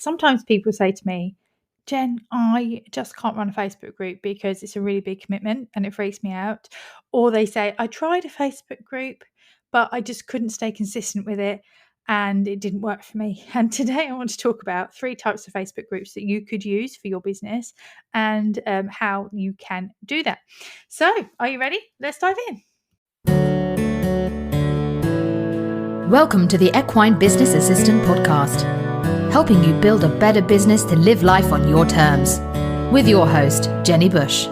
Sometimes people say to me, Jen, I just can't run a Facebook group because it's a really big commitment and it freaks me out. Or they say, I tried a Facebook group, but I just couldn't stay consistent with it and it didn't work for me. And today I want to talk about 3 types of Facebook groups that you could use for your business and how you can do that. So, are you ready? Let's dive in. Welcome to the Equine Business Assistant Podcast, helping you build a better business to live life on your terms. With your host, Jenny Bush.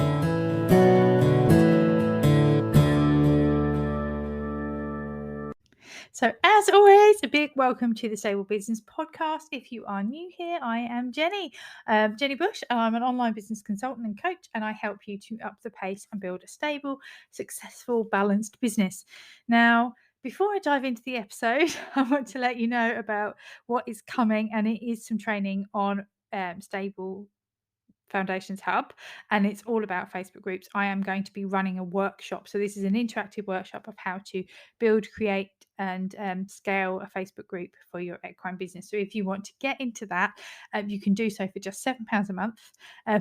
So, as always, a big welcome to the Stable Business Podcast. If you are new here, I am Jenny, Jenny Bush. I'm an online business consultant and coach, and I help you to up the pace and build a stable, successful, balanced business. Now, before I dive into the episode, I want to let you know about what is coming, and it is some training on Stable Foundations Hub, and it's all about Facebook groups. I am going to be running a workshop. So this is an interactive workshop of how to build, create, and scale a Facebook group for your equine business. So if you want to get into that, you can do so for just £7 a month.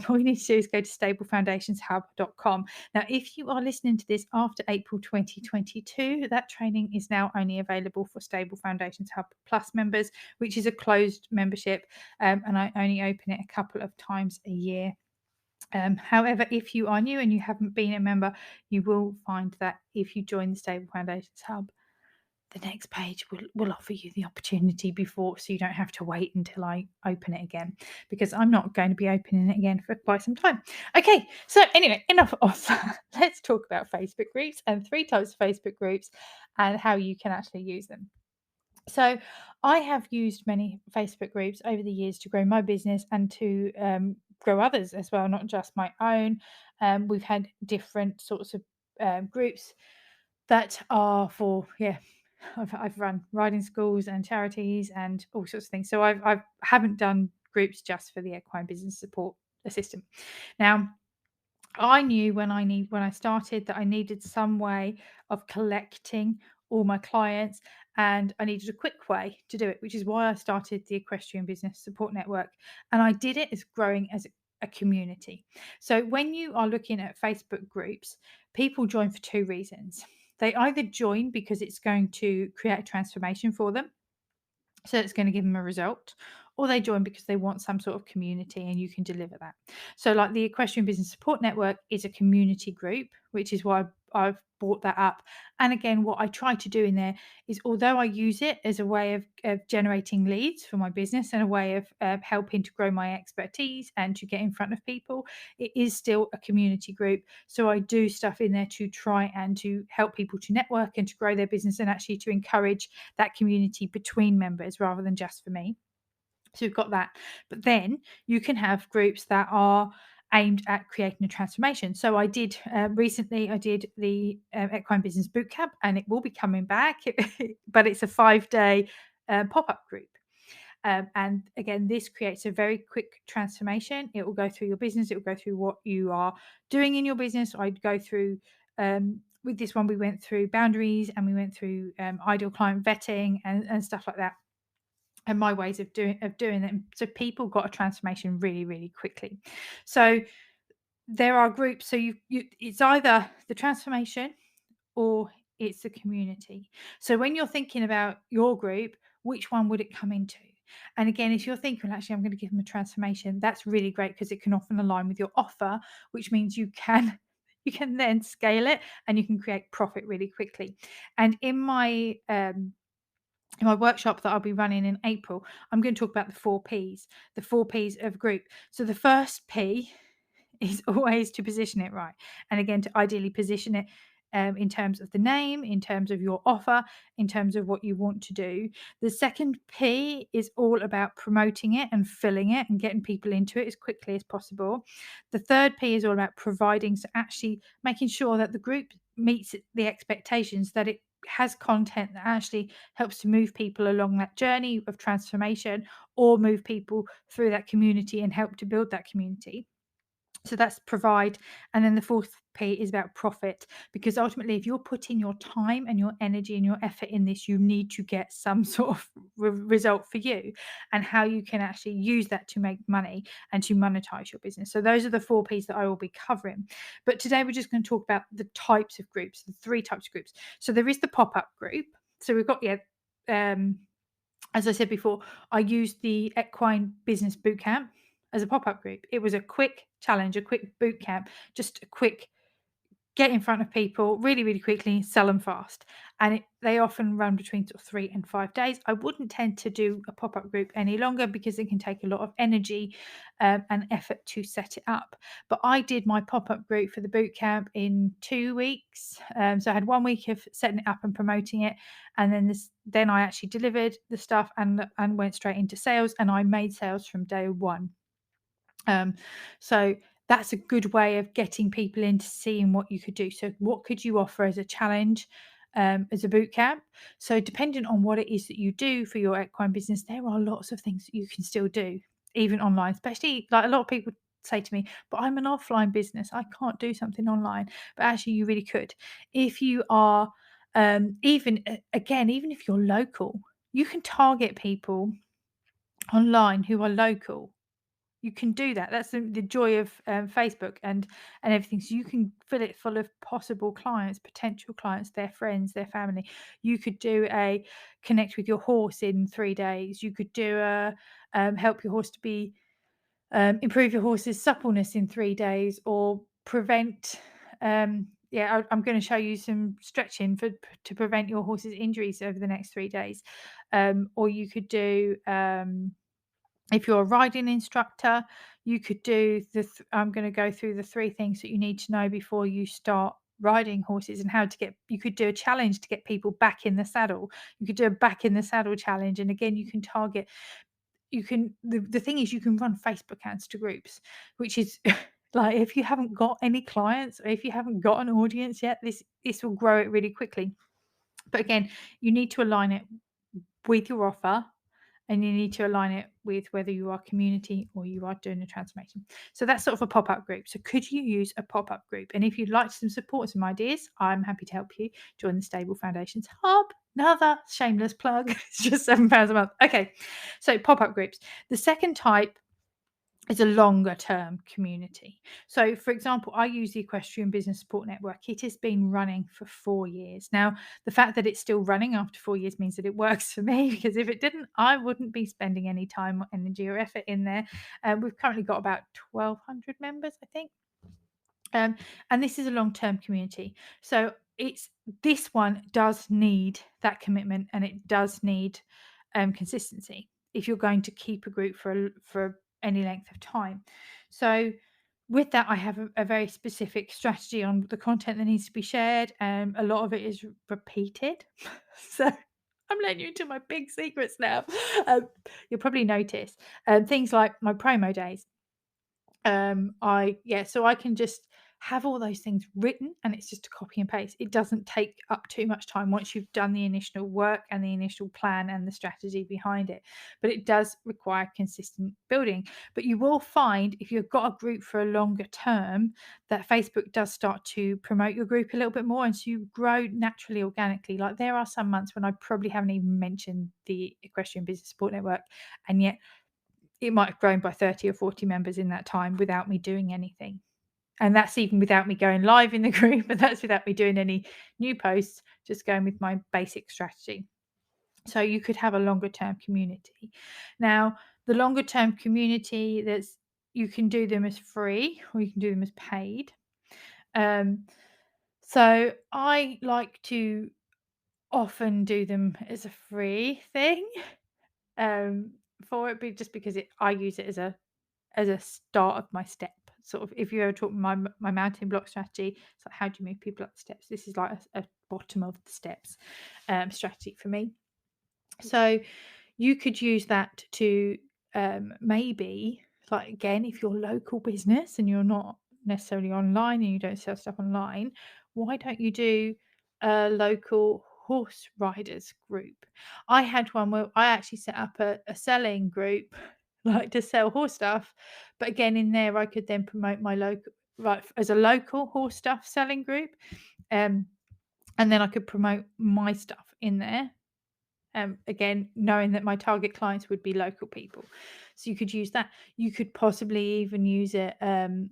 All you need to do is go to stablefoundationshub.com. Now, if you are listening to this after April 2022, that training is now only available for Stable Foundations Hub Plus members, which is a closed membership, and I only open it a couple of times a year. However, if you are new and you haven't been a member, you will find that if you join the Stable Foundations Hub, the next page will offer you the opportunity before, so you don't have to wait until I open it again, because I'm not going to be opening it again for quite some time. Okay, so anyway, enough of that. Let's talk about Facebook groups and 3 types of Facebook groups and how you can actually use them. So I have used many Facebook groups over the years to grow my business and to grow others as well, not just my own. We've had different sorts of groups that are for, I've run riding schools and charities and all sorts of things. So I haven't done groups just for the Equine Business Support Assistant. Now, I knew when I started that I needed some way of collecting all my clients, and I needed a quick way to do it, which is why I started the Equestrian Business Support Network. And I did it as growing as a community. So when you are looking at Facebook groups, people join for 2 reasons. They either join because it's going to create a transformation for them, so it's going to give them a result, or they join because they want some sort of community and you can deliver that. So like the Equestrian Business Support Network is a community group, which is why I've brought that up. And again, what I try to do in there is, although I use it as a way of generating leads for my business and a way of helping to grow my expertise and to get in front of people, it is still a community group. So I do stuff in there to try and to help people to network and to grow their business, and actually to encourage that community between members rather than just for me. So you've got that. But then you can have groups that are aimed at creating a transformation. So I did recently, I did the Equine Business Bootcamp, and it will be coming back, but it's a 5-day pop-up group. And again, this creates a very quick transformation. It will go through your business. It will go through what you are doing in your business. I'd go through, with this one, we went through boundaries and we went through ideal client vetting and stuff like that, and my ways of doing it. So people got a transformation really, really quickly. So there are groups. So you it's either the transformation or it's the community. So when you're thinking about your group, which one would it come into? And again, if you're thinking, actually, I'm going to give them a transformation, that's really great, because it can often align with your offer, which means you can then scale it and you can create profit really quickly. And in my workshop that I'll be running in April, I'm going to talk about the 4 Ps of group. So the first P is always to position it right. And again, to ideally position it in terms of the name, in terms of your offer, in terms of what you want to do. The second P is all about promoting it and filling it and getting people into it as quickly as possible. The third P is all about providing, so actually making sure that the group meets the expectations, that it has content that actually helps to move people along that journey of transformation, or move people through that community and help to build that community. So that's provide. And then the fourth P is about profit, because ultimately, if you're putting your time and your energy and your effort in this, you need to get some sort of result for you, and how you can actually use that to make money and to monetize your business. So those are the 4 Ps that I will be covering. But today we're just going to talk about the types of groups, the 3 types of groups. So there is the pop-up group. So we've got, as I said before, I used the Equine Business Bootcamp as a pop-up group. It was a quick challenge, a quick boot camp, just a quick get in front of people really, really quickly, sell them fast. And they often run between sort of 3 and 5 days. I wouldn't tend to do a pop-up group any longer because it can take a lot of energy and effort to set it up. But I did my pop-up group for the boot camp in 2 weeks. So I had 1 week of setting it up and promoting it, and then I actually delivered the stuff and went straight into sales, and I made sales from day one. So that's a good way of getting people into seeing what you could do. So what could you offer as a challenge, as a boot camp? So depending on what it is that you do for your equine business, there are lots of things that you can still do, even online, especially like a lot of people say to me, but I'm an offline business. I can't do something online. But actually you really could. If you are, even if you're local, you can target people online who are local. You can do that. That's the joy of Facebook and everything. So you can fill it full of possible clients, potential clients, their friends, their family. You could do a connect with your horse in 3 days. You could do a help your horse to be improve your horse's suppleness in 3 days, or prevent. I'm going to show you some stretching to prevent your horse's injuries over the next 3 days. Or you could do. If you're a riding instructor, you could do I'm going to go through the 3 things that you need to know before you start riding horses, and how to get. You could do a challenge to get people back in the saddle. You could do a back in the saddle challenge, and again, you can target. You can the thing is, you can run Facebook ads to groups, which is like, if you haven't got any clients, or if you haven't got an audience yet, this will grow it really quickly. But again, you need to align it with your offer, and you need to align it with whether you are community or you are doing a transformation. So that's sort of a pop-up group. So could you use a pop-up group? And if you'd like some support, some ideas, I'm happy to help you. Join the Stable Foundations Hub. Another shameless plug. It's just £7 a month. Okay, so pop-up groups. The second type is a longer term community. So, for example, I use the Equestrian Business Support Network. It has been running for 4 years. Now, the fact that it's still running after 4 years means that it works for me, because if it didn't, I wouldn't be spending any time or energy or effort in there. We've currently got about 1,200 members, I think. And this is a long-term community. So this one does need that commitment, and it does need consistency if you're going to keep a group for any length of time. So with that, I have a very specific strategy on the content that needs to be shared. A lot of it is repeated. So I'm letting you into my big secrets now. You'll probably notice things like my promo days. So I can just have all those things written, and it's just a copy and paste. It doesn't take up too much time once you've done the initial work and the initial plan and the strategy behind it. But it does require consistent building. But you will find, if you've got a group for a longer term, that Facebook does start to promote your group a little bit more, and so you grow naturally, organically. Like, there are some months when I probably haven't even mentioned the Equestrian Business Support Network, and yet it might have grown by 30 or 40 members in that time without me doing anything. And that's even without me going live in the group, but that's without me doing any new posts, just going with my basic strategy. So you could have a longer term community. Now, the longer term community, you can do them as free, or you can do them as paid. So I like to often do them as a free thing. For it, just because I use it as a start of my step. Sort of, if you ever talk my mountain block strategy, it's like, how do you move people up the steps? This is like a bottom of the steps strategy for me. So you could use that to maybe, like, again, if you're local business and you're not necessarily online and you don't sell stuff online, why don't you do a local horse riders group? I had one where I actually set up a selling group like to sell horse stuff. But again, in there, I could then promote my local, right, as a local horse stuff selling group. And then I could promote my stuff in there. Again, knowing that my target clients would be local people. So you could use that. You could possibly even use it. So I'm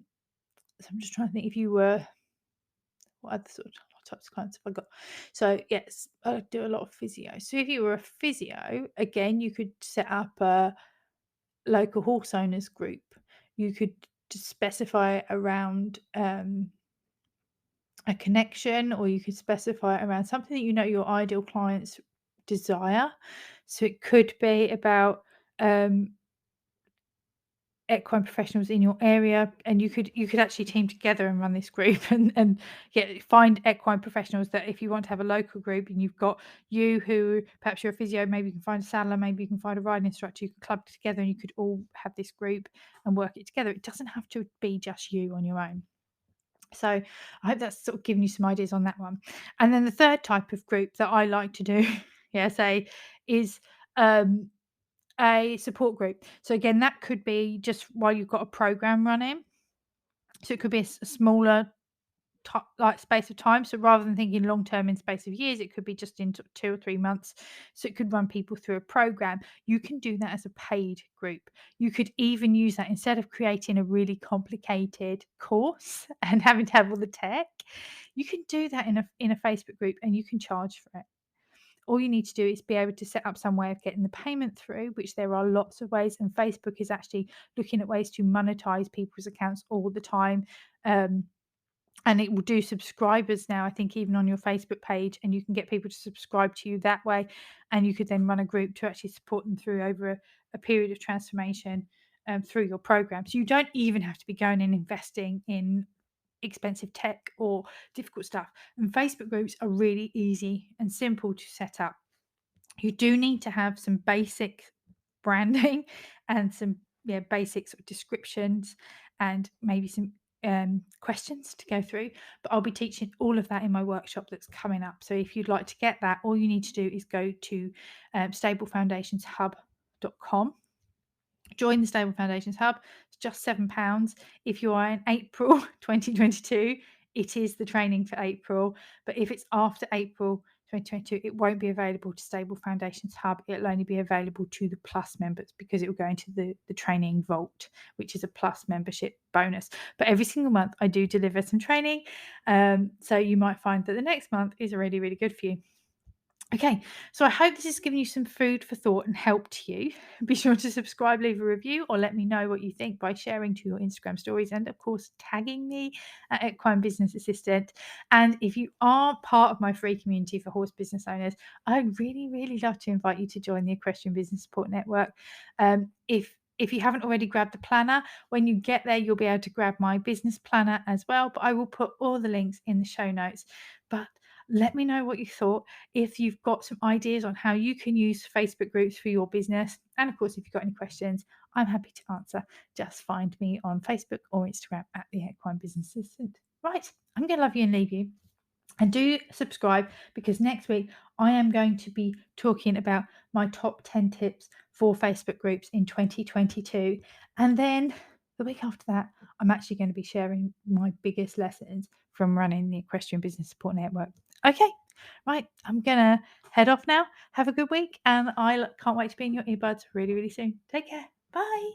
just trying to think if you were, what other sort of types of clients have I got? So yes, I do a lot of physio. So if you were a physio, again, you could set up a local horse owners group. You could just specify around a connection, or you could specify around something that you know your ideal clients desire. So it could be about equine professionals in your area, and you could actually team together and run this group and find equine professionals that, if you want to have a local group and you've got you who perhaps you're a physio, maybe you can find a saddler, maybe you can find a riding instructor, you can club together and you could all have this group and work it together. It doesn't have to be just you on your own. So I hope that's sort of given you some ideas on that one. And then the third type of group that I like to do, is a support group. So again, that could be just while you've got a program running. So it could be a smaller like space of time. So rather than thinking long term in space of years, it could be just in 2 or 3 months. So it could run people through a program. You can do that as a paid group. You could even use that instead of creating a really complicated course and having to have all the tech. You can do that in a Facebook group, and you can charge for it. All you need to do is be able to set up some way of getting the payment through, which there are lots of ways. And Facebook is actually looking at ways to monetize people's accounts all the time. And it will do subscribers now, I think, even on your Facebook page, and you can get people to subscribe to you that way. And you could then run a group to actually support them through over a period of transformation through your program. So you don't even have to be going and investing in expensive tech or difficult stuff. And Facebook groups are really easy and simple to set up. You do need to have some basic branding and some basic sort of descriptions and maybe some questions to go through. But I'll be teaching all of that in my workshop that's coming up. So if you'd like to get that, all you need to do is go to stablefoundationshub.com. Join the Stable Foundations Hub. It's just £7. If you are in April 2022, it is the training for April. But if it's after April 2022, it won't be available to Stable Foundations Hub. It'll only be available to the Plus members, because it will go into the training vault, which is a Plus membership bonus. But every single month I do deliver some training. So you might find that the next month is really, really good for you. Okay, so I hope this has given you some food for thought and helped you. Be sure to subscribe, leave a review, or let me know what you think by sharing to your Instagram stories, and of course tagging me at Equine Business Assistant. And if you are part of my free community for horse business owners, I'd really, really love to invite you to join the Equestrian Business Support Network. If you haven't already grabbed the planner, when you get there, you'll be able to grab my business planner as well. But I will put all the links in the show notes. But let me know what you thought. If you've got some ideas on how you can use Facebook groups for your business, and of course, if you've got any questions, I'm happy to answer. Just find me on Facebook or Instagram at the Equine Business Assistant. Right, I'm going to love you and leave you. And do subscribe, because next week I am going to be talking about my top 10 tips for Facebook groups in 2022. And then the week after that, I'm actually going to be sharing my biggest lessons from running the Equestrian Business Support Network. Okay, right, I'm going to head off now. Have a good week, and I can't wait to be in your earbuds really, really soon. Take care. Bye.